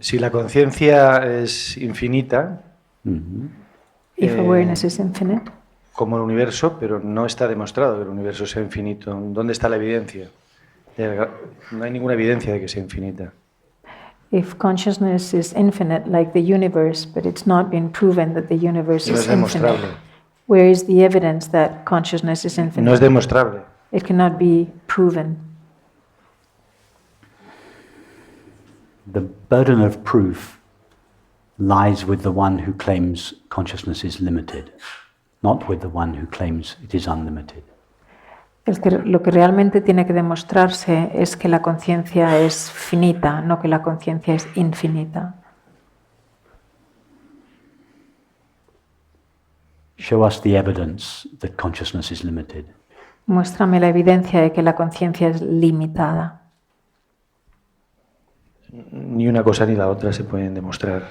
Si la conciencia es infinita, If awareness is infinite, como el universo, pero no está demostrado que el universo sea infinito. ¿Dónde está la evidencia? No hay ninguna evidencia de que sea infinita. if consciousness is infinite like the universe, but it's not been proven that the universe No is es demostrable. infinite, where is the evidence that consciousness is infinite? No es demostrable. It cannot be proven. The burden of proof lies with the one who claims consciousness is limited, not with the one who claims it is unlimited. Lo que realmente tiene que demostrarse es que la conciencia es finita, no que la conciencia es infinita. Show us the evidence that consciousness is limited. Muéstrame la evidencia de que la conciencia es limitada. Ni una cosa ni la otra se pueden demostrar.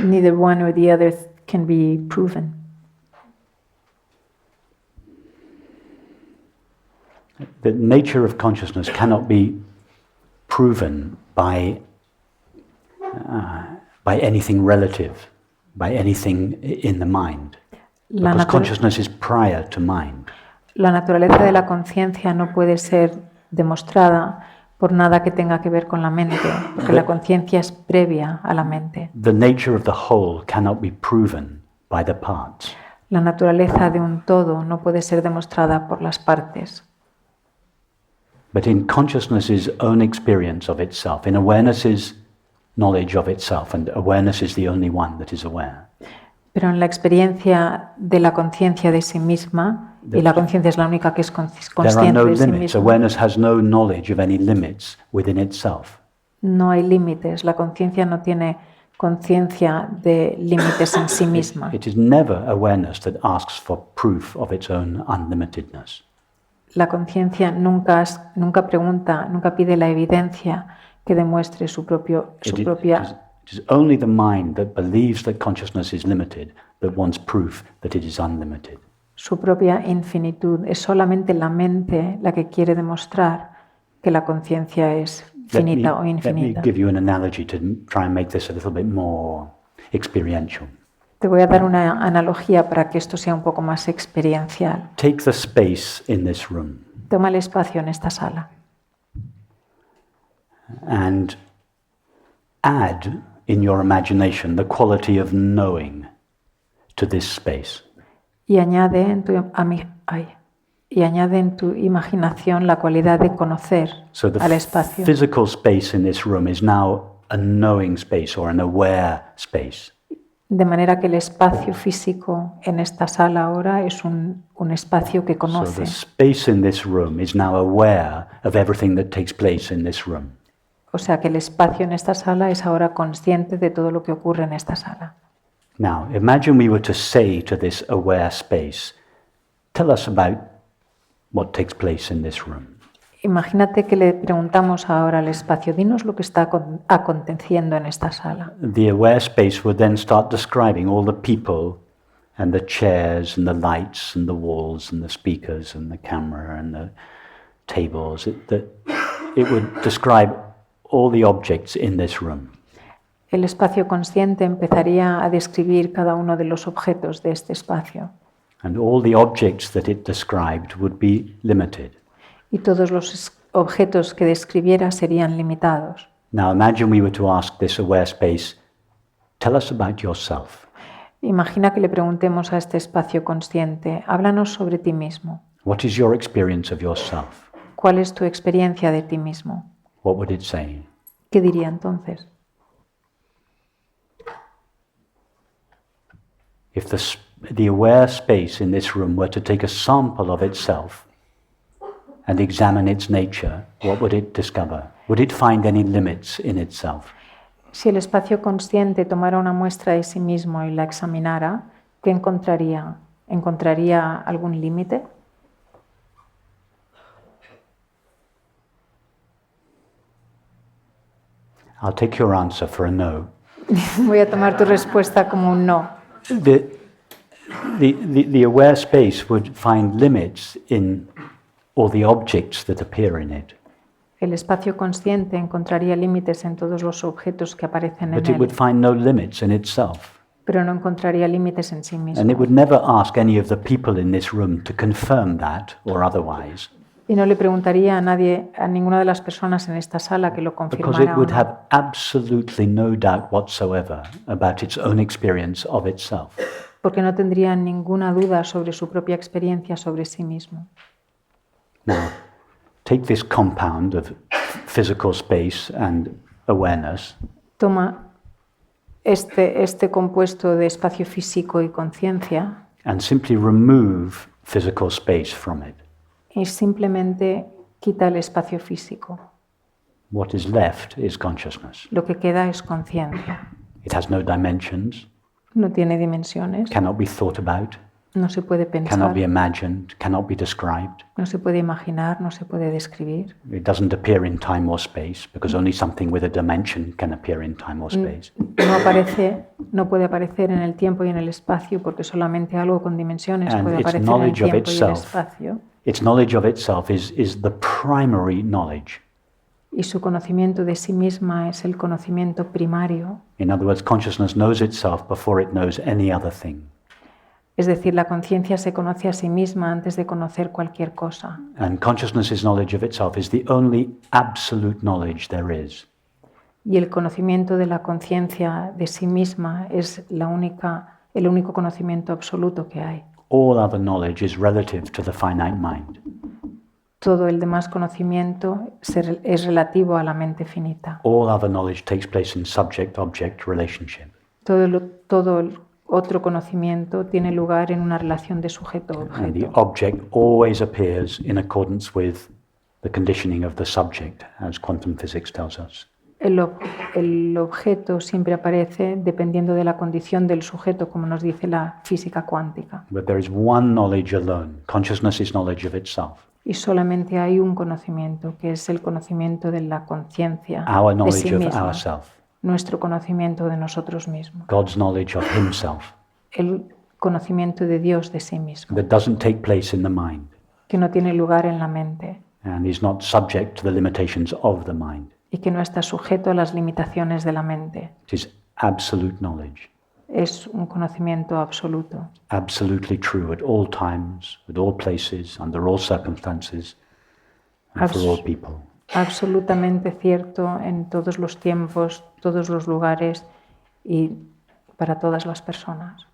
Neither one or the other can be proven. The nature of consciousness cannot be proven by anything relative, by anything in the mind, because consciousness is prior to mind. La naturaleza de la conciencia no puede ser demostrada por nada que tenga que ver con la mente, porque la conciencia es previa a la mente. The nature of the whole cannot be proven by the parts. La naturaleza de un todo no puede ser demostrada por las partes. But in consciousness's own experience of itself, in awareness's knowledge of itself, and awareness is the only one that is aware. Pero en la experiencia de la conciencia de sí misma, y la conciencia es la única que es consciente de sí misma. Awareness has no knowledge of any limits within itself. No hay límites. La conciencia no tiene conciencia de límites en sí misma. It is never awareness that asks for proof of its own unlimitedness. La conciencia nunca pregunta, nunca pide la evidencia que demuestre su propia. It is only the mind that believes that consciousness is limited that wants proof that it is unlimited. Su propia infinitud. Es solamente la mente la que quiere demostrar que la conciencia es finita o infinita. Let me give you an analogy to try and make this a little bit more experiential. Te voy a dar una analogía para que esto sea un poco más experiencial. Take the space in this room. Toma el espacio en esta sala. And add in your imagination the quality of knowing to this space. Y añade en tu imaginación la cualidad de conocer al espacio. So the physical space in this room is now a knowing space or an aware space. De manera que el espacio físico en esta sala ahora es un espacio que conoce. So the space in this room is now aware of everything that takes place in this room. O sea que el espacio en esta sala es ahora consciente de todo lo que ocurre en esta sala. Now, imagine we were to say to this aware space, tell us about what takes place in this room. Imagínate que le preguntamos ahora al espacio, dinos lo que está aconteciendo en esta sala. The aware space would then start describing all the people and the chairs and the lights and the walls and the speakers and the camera and the tables. It would describe all the objects in this room. El espacio consciente empezaría a describir cada uno de los objetos de este espacio. And all the objects that it described would be limited. Y todos los objetos que describiera serían limitados. Now imagine we were to ask this aware space, tell us about yourself. Imagina que le preguntemos a este espacio consciente, háblanos sobre ti mismo. What is your experience of yourself? ¿Cuál es tu experiencia de ti mismo? What would it say? ¿Qué diría entonces? If the aware space in this room were to take a sample of itself and examine its nature, what would it discover? Would it find any limits in itself? Si el espacio consciente tomara una muestra de sí mismo y la examinara, ¿qué encontraría? ¿Encontraría algún límite? I'll take your answer for a no. Voy a tomar tu respuesta como un no. The aware space would find limits in all the objects that appear in it. El espacio consciente encontraría límites en todos los objetos que aparecen en but it would él, find no limits in itself. pero no encontraría límites en sí And it mismo. would never ask any of the people in this room to confirm that or otherwise, Y no le preguntaría a nadie, a ninguna de las personas en esta sala que lo because confirmara it o would no, have absolutely no doubt whatsoever about its own experience of itself. porque no tendría ninguna duda sobre su propia experiencia sobre sí mismo. Now, take this compound of physical space and awareness, Toma este compuesto de espacio físico y conciencia and simply remove physical space from it. y simplemente quita el espacio físico. What is left is consciousness. Lo que queda es conciencia. It has no dimensions, No tiene dimensiones, cannot be thought about, no se puede cannot pensar, be imagined, cannot be described. no se puede imaginar, no se puede describir. It doesn't appear in time or space because only something with a dimension can appear in time or space. No puede aparecer en el tiempo y en el espacio porque solamente algo con dimensiones And puede its aparecer en el knowledge of tiempo y el itself. espacio. Its knowledge of itself is the primary knowledge. Y su conocimiento de sí misma es el conocimiento primario. In other words, consciousness knows itself before it knows any other thing. Es decir, la conciencia se conoce a sí misma antes de conocer cualquier cosa. And consciousness's knowledge of itself is the only absolute knowledge there is. Y el conocimiento de la conciencia de sí misma es el único conocimiento absoluto que hay. All other knowledge is relative to the finite mind. Todo el demás conocimiento es relativo a la mente finita. All other knowledge takes place in subject-object relationship. Todo el otro conocimiento tiene lugar en una relación de And the sujeto-objeto. object always appears in accordance with the conditioning of the subject, as quantum physics tells us. El objeto siempre aparece dependiendo de la condición del sujeto, como nos dice la física cuántica. But there is one knowledge alone. Consciousness is knowledge of itself. Y solamente hay un conocimiento, que es el conocimiento de la conciencia Our de sí knowledge of misma, ourself. nuestro conocimiento de nosotros mismos, God's knowledge of himself. el conocimiento de Dios de sí mismo, That doesn't take place in the mind que no tiene lugar en la mente and is not subject to the limitations of the mind. y que no está sujeto a las limitaciones de la mente. It is absolute knowledge, Es un conocimiento absoluto, absolutely true at all times, at all places, under all circumstances, and for all people. absolutamente cierto en todos los tiempos, todos los lugares y para todas las personas.